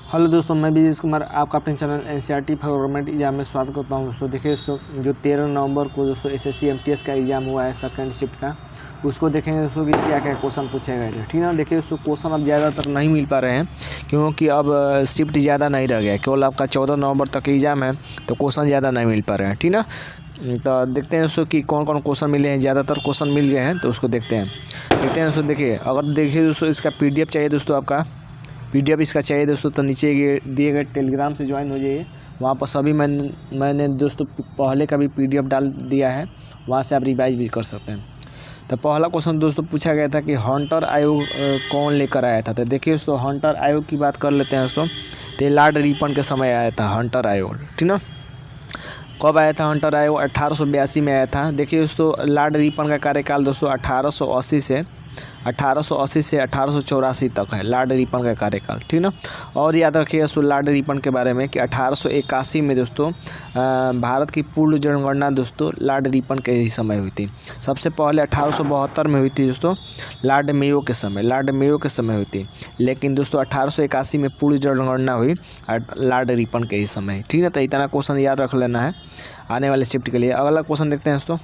Hello दोस्तों, मैं विजेश कुमार आपका अपने channel NCERT for government exam में स्वागत करता हूं। दोस्तों देखिए दोस्तों, जो 13 नवंबर को दोस्तों एसएससी एमटीएस का एग्ज़ाम हुआ है सेकंड शिफ्ट का, उसको देखेंगे दोस्तों कि क्या क्या क्वेश्चन पूछे गए थे। ठीक है ना। देखिए दोस्तों, क्वेश्चन अब ज़्यादातर नहीं मिल पा रहे हैं क्योंकि अब शिफ्ट ज़्यादा नहीं रह गया, केवल आपका 14 नवंबर तक एग्ज़ाम है तो क्वेश्चन ज़्यादा नहीं मिल पा रहे हैं। ठीक ना। तो देखते हैं दोस्तों कि कौन कौन क्वेश्चन मिले हैं। ज़्यादातर क्वेश्चन मिल गए हैं तो उसको देखते हैं दोस्तों। देखिए, अगर देखिए दोस्तों, इसका PDF चाहिए दोस्तों, आपका PDF इसका चाहिए दोस्तों, तो नीचे दिए गए टेलीग्राम से ज्वाइन हो जाइए। वहाँ पर सभी मैंने दोस्तों पहले का भी PDF डाल दिया है, वहाँ से आप रिवाइज भी कर सकते हैं। तो पहला क्वेश्चन दोस्तों पूछा गया था कि हंटर आयोग कौन लेकर आया था। तो देखिए दोस्तों, हंटर आयोग की बात कर लेते हैं दोस्तों। तो लॉर्ड रिपन के समय आया था हंटर आयोग। ठीक ना। कब आया था हंटर आयोग? 1882 में आया था। देखिए दोस्तों, लॉर्ड रिपन का कार्यकाल दोस्तों 1880 से 1884 तक है लॉर्ड रिपन का कार्यकाल। ठीक ना। और याद रखिए दोस्तों लॉर्ड रिपन के बारे में कि 1881 में दोस्तों भारत की पूर्ण जनगणना दोस्तों लॉर्ड रिपन के ही समय हुई थी। सबसे पहले 1872 में हुई थी दोस्तों, लॉर्ड मेयो के समय हुई थी। लेकिन दोस्तों 1881 में पूर्ण जनगणना हुई लॉर्ड रिपन के ही समय। ठीक है। तो इतना क्वेश्चन याद रख लेना है आने वाले शिफ्ट के लिए। अगला क्वेश्चन देखते हैं दोस्तों।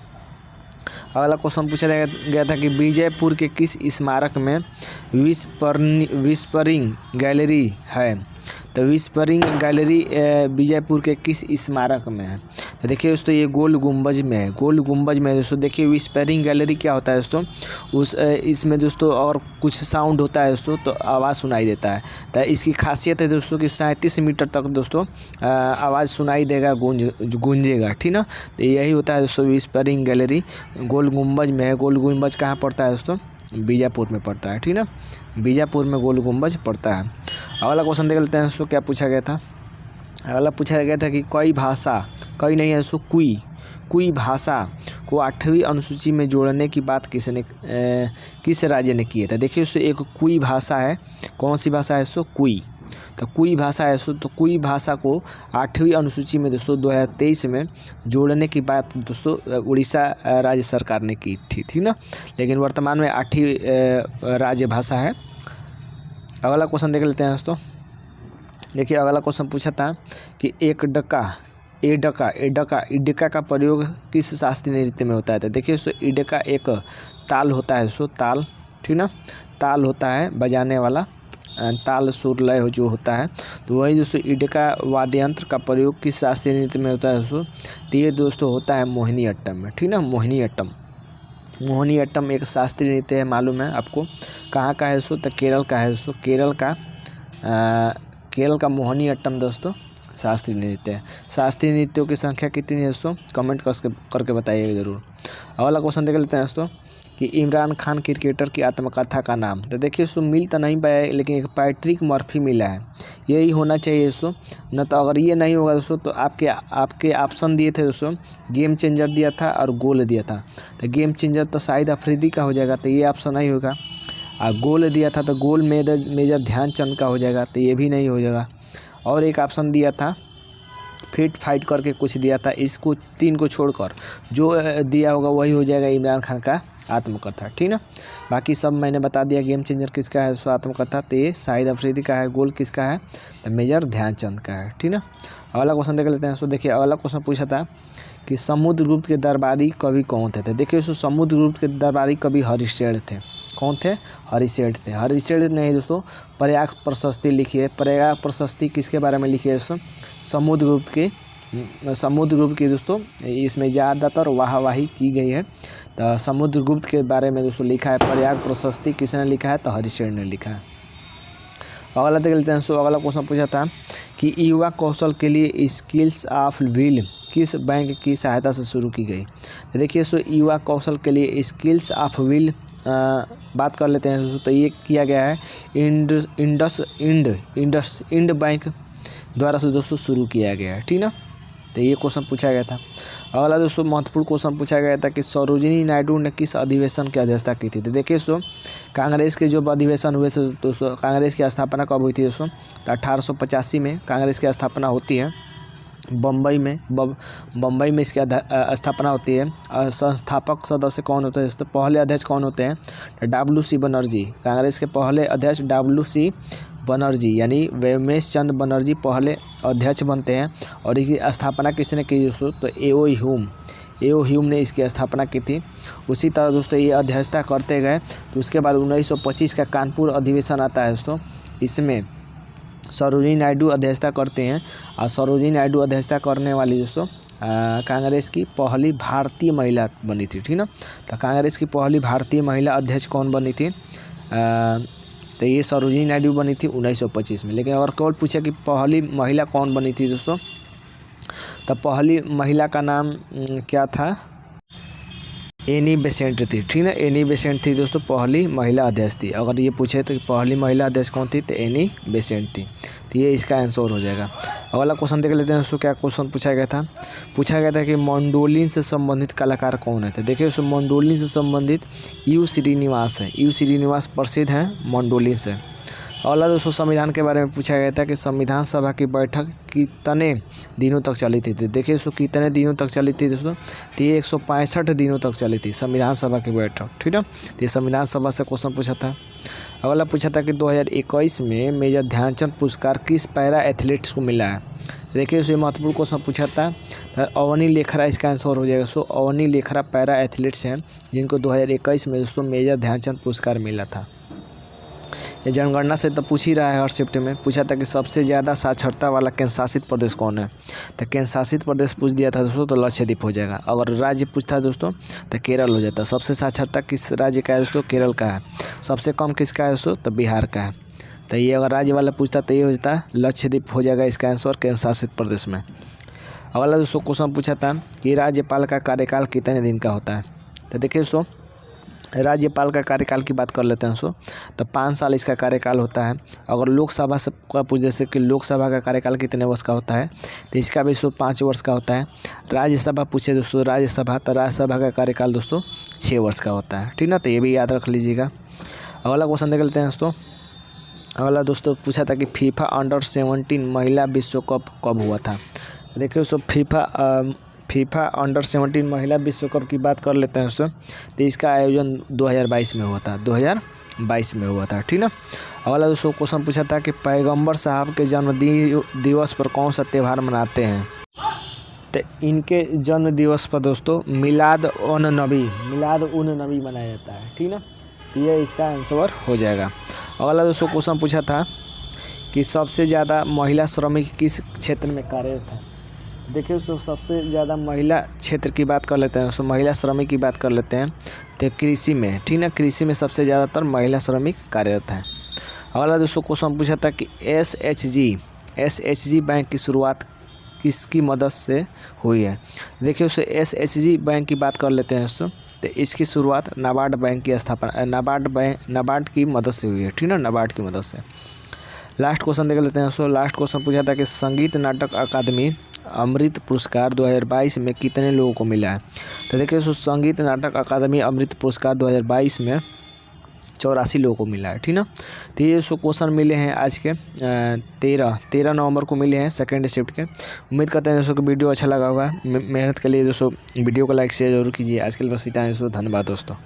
अगला क्वेश्चन पूछा गया था कि विजयपुर के किस स्मारक में विस्परिंग गैलरी है। तो विस्परिंग गैलरी विजयपुर के किस स्मारक में है। तो देखिए दोस्तों, ये गोल गुंबज में है। दोस्तों देखिए, विस्परिंग गैलरी क्या होता है दोस्तों, इसमें दोस्तों और कुछ साउंड होता है दोस्तों, तो आवाज़ सुनाई देता है। तो इसकी खासियत है दोस्तों कि 37 मीटर तक दोस्तों आवाज़ सुनाई देगा, गूंजेगा। ठीक ना। तो यही होता है दोस्तों विस्परिंग गैलरी, गोल गुंबज में है। गोल गुंबज कहाँ पड़ता है दोस्तों? बीजापुर में पड़ता है। ठीक ना। बीजापुर में गोल गुंबज पड़ता है। अगला क्वेश्चन देख लेते हैं दोस्तों, क्या पूछा गया था। अगला पूछा गया था कि कोई भाषा को 8वीं अनुसूची में जोड़ने की बात किस राज्य ने की है। तो देखिए दोस्तों, एक कुई भाषा है। कौन सी भाषा है दोस्तों? कुई। तो कुई भाषा है दोस्तों, तो कुई भाषा को 8वीं अनुसूची में दोस्तों 2023 में जोड़ने की बात दोस्तों उड़ीसा राज्य सरकार ने की थी। ठीक ना। लेकिन वर्तमान में 8वीं राज्य भाषा है। अगला क्वेश्चन देख लेते हैं दोस्तों। देखिए, अगला क्वेश्चन पूछा था कि इडका का प्रयोग किस शास्त्रीय नृत्य में होता है। तो देखिए दोस्तों, इडका एक ताल होता है दोस्तों, ताल। ठीक ना। ताल होता है बजाने वाला, ताल सुर लय जो होता है। तो वही दोस्तों इडका वाद्य यंत्र का प्रयोग किस शास्त्रीय नृत्य में होता है दोस्तों? तो ये दोस्तों होता है मोहिनीअट्टम में। ठीक ना। मोहिनीअट्टम एक शास्त्रीय नृत्य है, मालूम है आपको। कहाँ का है दोस्तों? तो केरल का है दोस्तों। केरल का मोहिनीअट्टम दोस्तों शास्त्रीय नृत्य है। शास्त्रीय नृत्यों की संख्या कितनी है दोस्तों? कमेंट करके बताइएगा ज़रूर। अगला क्वेश्चन देख लेते हैं दोस्तों कि इमरान खान क्रिकेटर की आत्मकथा का नाम। तो देखिए दोस्तों, मिल तो नहीं पाया है, लेकिन एक पैट्रिक मर्फी मिला है। यही होना चाहिए दोस्तों, न तो अगर ये नहीं होगा दोस्तों तो आपके ऑप्शन दिए थे दोस्तों, गेम चेंजर दिया था और गोल दिया था। तो गेम चेंजर तो शाहिद अफरीदी का हो जाएगा, तो ये ऑप्शन नहीं होगा। और गोल दिया था तो गोल मेजर ध्यानचंद का हो जाएगा, तो ये भी नहीं हो जाएगा। और एक ऑप्शन दिया था फिट फाइट करके कुछ दिया था, इसको 3 को छोड़कर जो दिया होगा वही हो जाएगा इमरान खान का आत्मकथा। ठीक ना। बाकी सब मैंने बता दिया। गेम चेंजर किसका है सो आत्मकथा, तो ये शाहिद अफरीदी का है। गोल किसका है? तो मेजर ध्यानचंद का है। ठीक ना। अगला क्वेश्चन देख लेते हैं। सो देखिए, अगला क्वेश्चन पूछा था कि समुद्रगुप्त के दरबारी कवि कौन थे। तो देखिए दोस्तों, समुद्रगुप्त के दरबारी कवि हरिश्चंद्र थे। कौन थे? हरिश्चंद्र थे। हरिश्चंद्र ने दोस्तों प्रयाग प्रशस्ति लिखी है। प्रयाग प्रशस्ति किसके बारे में लिखी है दोस्तों? समुद्रगुप्त की दोस्तों इसमें ज़्यादातर वाहवाही की गई है। तो समुद्रगुप्त के बारे में दोस्तों लिखा है प्रयाग प्रशस्ति। किसने लिखा है? तो हरिश्चंद्र ने लिखा है। अगला देख लेते हैं। सो अगला क्वेश्चन पूछा था कि युवा कौशल के लिए स्किल्स ऑफ व्हील किस बैंक की सहायता से शुरू की गई। तो देखिए सो युवा कौशल के लिए स्किल्स ऑफ व्हील बात कर लेते हैं। तो ये किया गया है इंड बैंक द्वारा से दोस्तों शुरू किया गया है। ठीक ना। तो ये क्वेश्चन पूछा गया था। अगला दोस्तों महत्वपूर्ण क्वेश्चन पूछा गया था कि सरोजिनी नायडू ने किस अधिवेशन की अध्यक्षता की थी। तो देखिए दोस्तों, कांग्रेस के जो अधिवेशन हुए थे दोस्तों, कांग्रेस की स्थापना कब हुई थी दोस्तों? तो 1885 में कांग्रेस की स्थापना होती है। बम्बई में इसकी स्थापना होती है। संस्थापक सदस्य कौन होते हैं दोस्तों? पहले अध्यक्ष कौन होते हैं? WC बनर्जी। कांग्रेस के पहले अध्यक्ष WC बनर्जी यानी व्योमेश चंद्र बनर्जी पहले अध्यक्ष बनते हैं। और इसकी स्थापना किसने की दोस्तों, तो एओ ह्यूम ने इसकी स्थापना की थी। उसी तरह दोस्तों ये अध्यक्षता करते गए। तो उसके बाद 1925 का कानपुर अधिवेशन आता है दोस्तों, इसमें सरोजिनी नायडू अध्यक्षता करते हैं। और सरोजिनी नायडू अध्यक्षता करने वाली दोस्तों कांग्रेस की पहली भारतीय महिला बनी थी, ठीक ना। तो कांग्रेस की पहली भारतीय महिला अध्यक्ष कौन बनी थी, तो ये सरोजिनी नायडू बनी थी 1925 में। लेकिन अगर केवल पूछे कि पहली महिला कौन बनी थी दोस्तों, तो पहली महिला का नाम क्या था, एनी बेसेंट थी, ठीक ना। एनी बेसेंट थी दोस्तों पहली महिला अध्यक्ष थी। अगर ये पूछे तो पहली महिला अध्यक्ष कौन थी, तो एनी बेसेंट थी। तो ये इसका आंसर हो जाएगा। अगला क्वेश्चन देख लेते हैं दोस्तों, क्या क्वेश्चन पूछा गया था कि मंडोलिन से संबंधित कलाकार कौन है। तो देखिए दोस्तों मंडोलिन से संबंधित यू श्रीनिवास है। यू श्रीनिवास प्रसिद्ध हैं मंडोलिन से। अगला दोस्तों संविधान के बारे में पूछा गया था कि संविधान सभा की बैठक कितने दिनों तक चली थी। देखिए दोस्तों कितने दिनों तक चली थी दोस्तों, तो ये 165 दिनों तक चली थी संविधान सभा की बैठक, ठीक है। तो ये संविधान सभा से क्वेश्चन पूछा था। अगला पूछा था कि 2021 में मेजर ध्यानचंद पुरस्कार किस पैरा एथलीट्स को मिला है। देखिए दोस्तों महत्वपूर्ण क्वेश्चन पूछा था। अवनी लेखरा इसका आंसर हो जाएगा। सो अवनी लेखरा पैरा एथलीट्स हैं जिनको 2021 में दोस्तों मेजर ध्यानचंद पुरस्कार मिला था। ये जनगणना से तो पूछ ही रहा है हर शिफ्ट में। पूछा था कि सबसे ज़्यादा साक्षरता वाला केंद्र शासित प्रदेश कौन है। तो केंद्र शासित प्रदेश पूछ दिया था दोस्तों, तो लक्षद्वीप हो जाएगा। अगर राज्य पूछता है दोस्तों तो केरल हो जाता। सबसे साक्षरता किस राज्य का है दोस्तों, केरल का है। सबसे कम किसका है दोस्तों, तो बिहार का है। तो ये अगर राज्य वाला पूछता तो ये हो जाता लक्षद्वीप हो जाएगा इसका आंसर केंद्र शासित प्रदेश में। अगला दोस्तों क्वेश्चन पूछा था कि राज्यपाल का कार्यकाल कितने दिन का होता है। तो देखिए दोस्तों राज्यपाल का कार्यकाल की बात कर लेते हैं दोस्तों, तो 5 साल इसका कार्यकाल होता है। अगर लोकसभा से पूछ जैसे कि लोकसभा का कार्यकाल कितने वर्ष का होता है, तो इसका भी दोस्तों 5 वर्ष का होता है। राज्यसभा पूछे दोस्तों राज्यसभा, तो राज्यसभा का कार्यकाल दोस्तों 6 वर्ष का होता है, ठीक ना। तो ये भी याद रख लीजिएगा। अगला क्वेश्चन देख लेते हैं दोस्तों। अगला दोस्तों पूछा था कि फीफा अंडर-17 महिला विश्व कप कब हुआ था। देखिए दोस्तों फीफा अंडर-17 महिला विश्व कप की बात कर लेते हैं दोस्तों, तो इसका आयोजन 2022 में हुआ था। 2022 में हुआ था, ठीक ना। अगला दोस्तों क्वेश्चन पूछा था कि पैगंबर साहब के जन्म दिवस पर कौन सा त्यौहार मनाते हैं। तो इनके जन्म दिवस पर दोस्तों मिलाद उन नबी मनाया जाता है, ठीक ना। तो ये इसका आंसर हो जाएगा। अगला दोस्तों क्वेश्चन पूछा था कि सबसे ज़्यादा महिला श्रमिक किस क्षेत्र में कार्यरत है। देखिए दोस्तों सबसे ज़्यादा महिला क्षेत्र की बात कर लेते हैं दोस्तों, महिला श्रमिक की बात कर लेते हैं, तो कृषि में, ठीक ना। कृषि में सबसे ज़्यादातर महिला श्रमिक कार्यरत हैं। अगला दोस्तों क्वेश्चन पूछा था कि एसएचजी बैंक की शुरुआत किसकी मदद से हुई है। देखिए दोस्तों एसएचजी बैंक की बात कर लेते हैं दोस्तों, तो इसकी शुरुआत नाबार्ड बैंक की स्थापना नाबार्ड की मदद से हुई है, ठीक ना, नाबार्ड की मदद से। लास्ट क्वेश्चन देख लेते हैं दोस्तों। लास्ट क्वेश्चन पूछा था कि संगीत नाटक अकादमी अमृत पुरस्कार 2022 में कितने लोगों को मिला है। तो देखिए दोस्तों संगीत नाटक अकादमी अमृत पुरस्कार 2022 में 84 लोगों को मिला है, ठीक ना। तो ये जो क्वेश्चन मिले हैं आज के 13 नवंबर को मिले हैं सेकेंड शिफ्ट के। उम्मीद करते हैं दोस्तों कि वीडियो अच्छा लगा होगा। मेहनत के लिए दोस्तों वीडियो को लाइक शेयर जरूर कीजिए। आज के लिए बस इतना है दोस्तों, धन्यवाद दोस्तों।